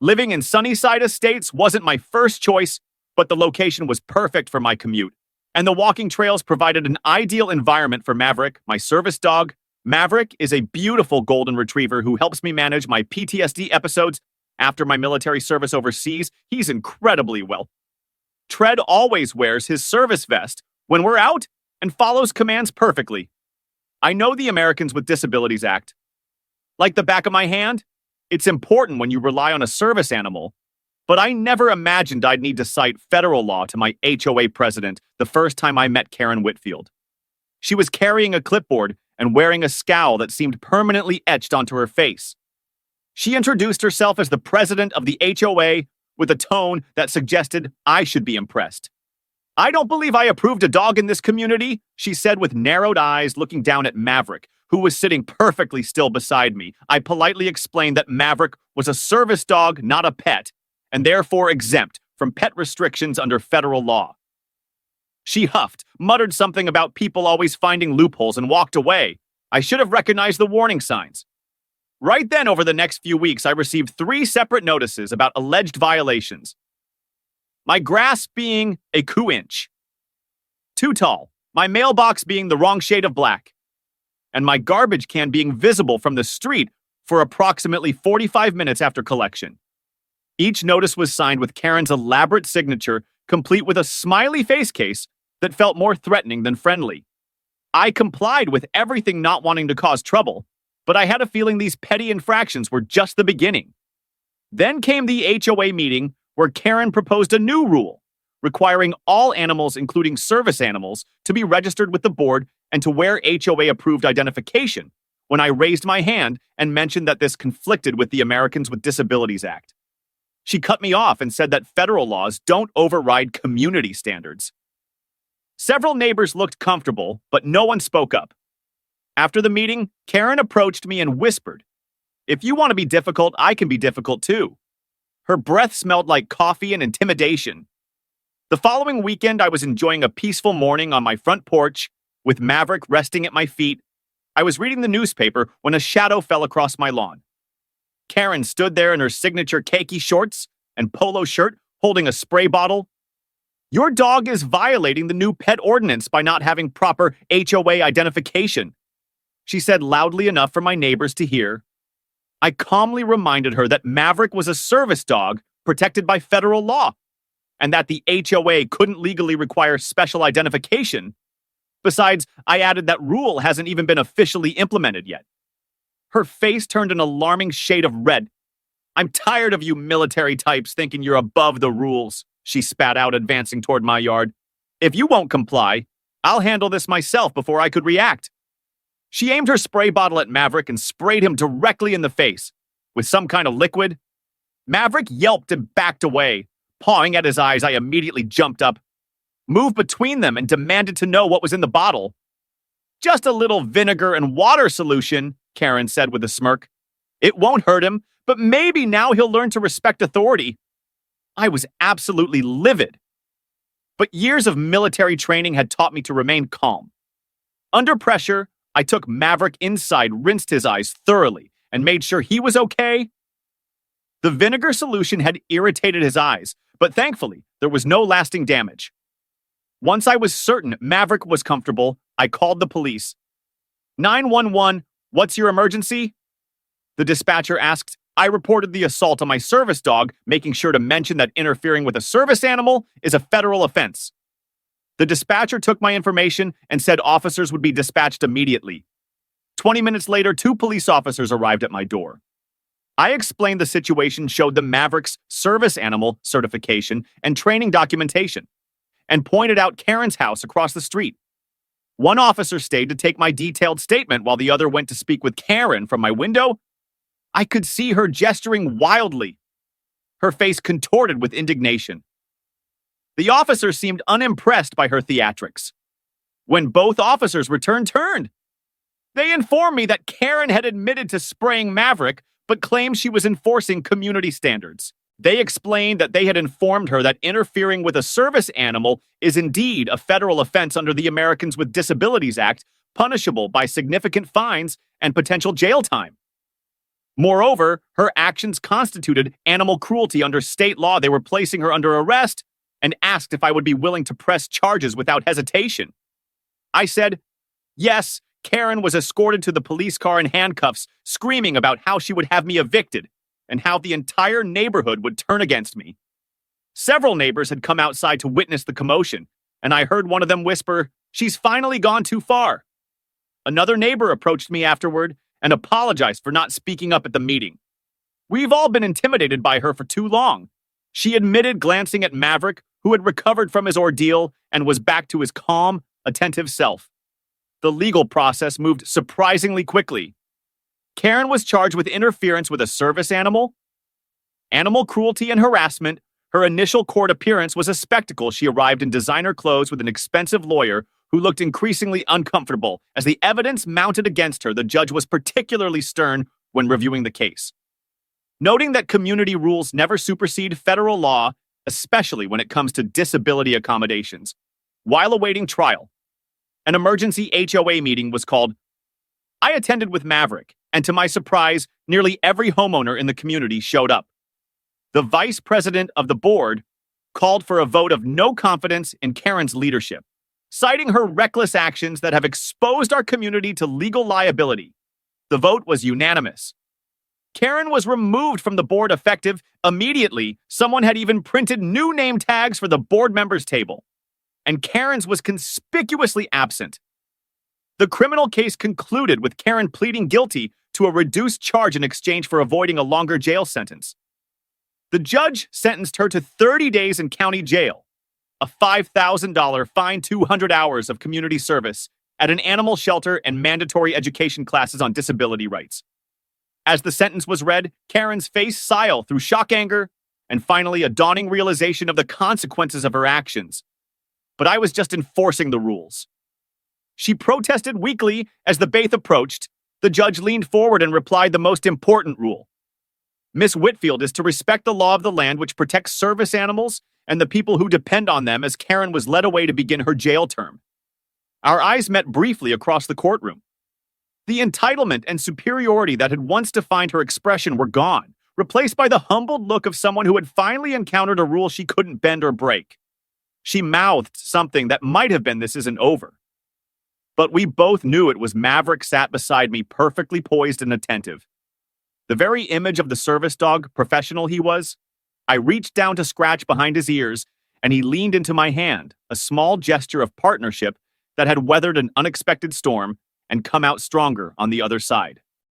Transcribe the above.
Living in Sunnyside Estates wasn't my first choice, but the location was perfect for my commute, and the walking trails provided an ideal environment for Maverick, my service dog. Maverick is a beautiful golden retriever who helps me manage my PTSD episodes after my military service overseas. He's incredibly well. Tread always wears his service vest when we're out and follows commands perfectly. I know the Americans with Disabilities Act like the back of my hand. It's important when you rely on a service animal, but I never imagined I'd need to cite federal law to my HOA president the first time I met Karen Whitfield. She was carrying a clipboard and wearing a scowl that seemed permanently etched onto her face. She introduced herself as the president of the HOA with a tone that suggested I should be impressed. "I don't believe I approved a dog in this community," she said with narrowed eyes, looking down at Maverick, who was sitting perfectly still beside me. I politely explained that Maverick was a service dog, not a pet, and therefore exempt from pet restrictions under federal law. She huffed, muttered something about people always finding loopholes, and walked away. I should have recognized the warning signs. Right then, over the next few weeks, I received 3 separate notices about alleged violations. My grass being a coup-inch, too tall, my mailbox being the wrong shade of black, and my garbage can being visible from the street for approximately 45 minutes after collection. Each notice was signed with Karen's elaborate signature, complete with a smiley face case that felt more threatening than friendly. I complied with everything, not wanting to cause trouble, but I had a feeling these petty infractions were just the beginning. Then came the HOA meeting, where Karen proposed a new rule, requiring all animals, including service animals, to be registered with the board and to wear HOA-approved identification, when I raised my hand and mentioned that this conflicted with the Americans with Disabilities Act. She cut me off and said that federal laws don't override community standards. Several neighbors looked comfortable, but no one spoke up. After the meeting, Karen approached me and whispered, "If you want to be difficult, I can be difficult too." Her breath smelled like coffee and intimidation. The following weekend, I was enjoying a peaceful morning on my front porch, with Maverick resting at my feet. I was reading the newspaper when a shadow fell across my lawn. Karen stood there in her signature khaki shorts and polo shirt, holding a spray bottle. "Your dog is violating the new pet ordinance by not having proper HOA identification," she said loudly enough for my neighbors to hear. I calmly reminded her that Maverick was a service dog protected by federal law, and that the HOA couldn't legally require special identification. Besides, I added that rule hasn't even been officially implemented yet. Her face turned an alarming shade of red. "I'm tired of you military types thinking you're above the rules," she spat out, advancing toward my yard. "If you won't comply, I'll handle this myself." Before I could react, she aimed her spray bottle at Maverick and sprayed him directly in the face with some kind of liquid. Maverick yelped and backed away. Pawing at his eyes, I immediately jumped up, moved between them, and demanded to know what was in the bottle. "Just a little vinegar and water solution," Karen said with a smirk. "It won't hurt him, but maybe now he'll learn to respect authority." I was absolutely livid. But years of military training had taught me to remain calm. Under pressure, I took Maverick inside, rinsed his eyes thoroughly, and made sure he was okay. The vinegar solution had irritated his eyes, but thankfully, there was no lasting damage. Once I was certain Maverick was comfortable, I called the police. 911, what's your emergency?" The dispatcher asked. I reported the assault on my service dog, making sure to mention that interfering with a service animal is a federal offense. The dispatcher took my information and said officers would be dispatched immediately. 20 minutes later, 2 police officers arrived at my door. I explained the situation, showed them Maverick's service animal certification and training documentation, and pointed out Karen's house across the street. One officer stayed to take my detailed statement while the other went to speak with Karen. From my window, I could see her gesturing wildly, her face contorted with indignation. The officer seemed unimpressed by her theatrics. When both officers returned, they informed me that Karen had admitted to spraying Maverick, but claimed she was enforcing community standards. They explained that they had informed her that interfering with a service animal is indeed a federal offense under the Americans with Disabilities Act, punishable by significant fines and potential jail time. Moreover, her actions constituted animal cruelty under state law. They were placing her under arrest and asked if I would be willing to press charges without hesitation. I said, yes. Karen was escorted to the police car in handcuffs, screaming about how she would have me evicted and how the entire neighborhood would turn against me. Several neighbors had come outside to witness the commotion, and I heard one of them whisper, "She's finally gone too far." Another neighbor approached me afterward and apologized for not speaking up at the meeting. We've all been intimidated by her for too long. She admitted glancing at Maverick, who had recovered from his ordeal and was back to his calm, attentive self. The legal process moved surprisingly quickly. Karen was charged with interference with a service animal, animal cruelty, and harassment. Her initial court appearance was a spectacle. She arrived in designer clothes with an expensive lawyer who looked increasingly uncomfortable. As the evidence mounted against her, the judge was particularly stern when reviewing the case, noting that community rules never supersede federal law, especially when it comes to disability accommodations. While awaiting trial, an emergency HOA meeting was called. I attended with Maverick, and to my surprise, nearly every homeowner in the community showed up. The vice president of the board called for a vote of no confidence in Karen's leadership, citing her reckless actions that have exposed our community to legal liability. The vote was unanimous. Karen was removed from the board effective immediately. Someone had even printed new name tags for the board members' table, and Karen's was conspicuously absent. The criminal case concluded with Karen pleading guilty to a reduced charge in exchange for avoiding a longer jail sentence. The judge sentenced her to 30 days in county jail, a $5,000 fine, 200 hours of community service at an animal shelter, and mandatory education classes on disability rights. As the sentence was read, Karen's face siled through shock, anger, and finally a dawning realization of the consequences of her actions. But I was just enforcing the rules. She protested weakly as the bath approached. The judge leaned forward and replied the most important rule. Miss Whitfield is to respect the law of the land, which protects service animals and the people who depend on them, as Karen was led away to begin her jail term. Our eyes met briefly across the courtroom. The entitlement and superiority that had once defined her expression were gone, replaced by the humbled look of someone who had finally encountered a rule she couldn't bend or break. She mouthed something that might have been, "This isn't over." But we both knew it was. Maverick sat beside me, perfectly poised and attentive. The very image of the service dog professional he was. I reached down to scratch behind his ears, and he leaned into my hand, a small gesture of partnership that had weathered an unexpected storm and come out stronger on the other side.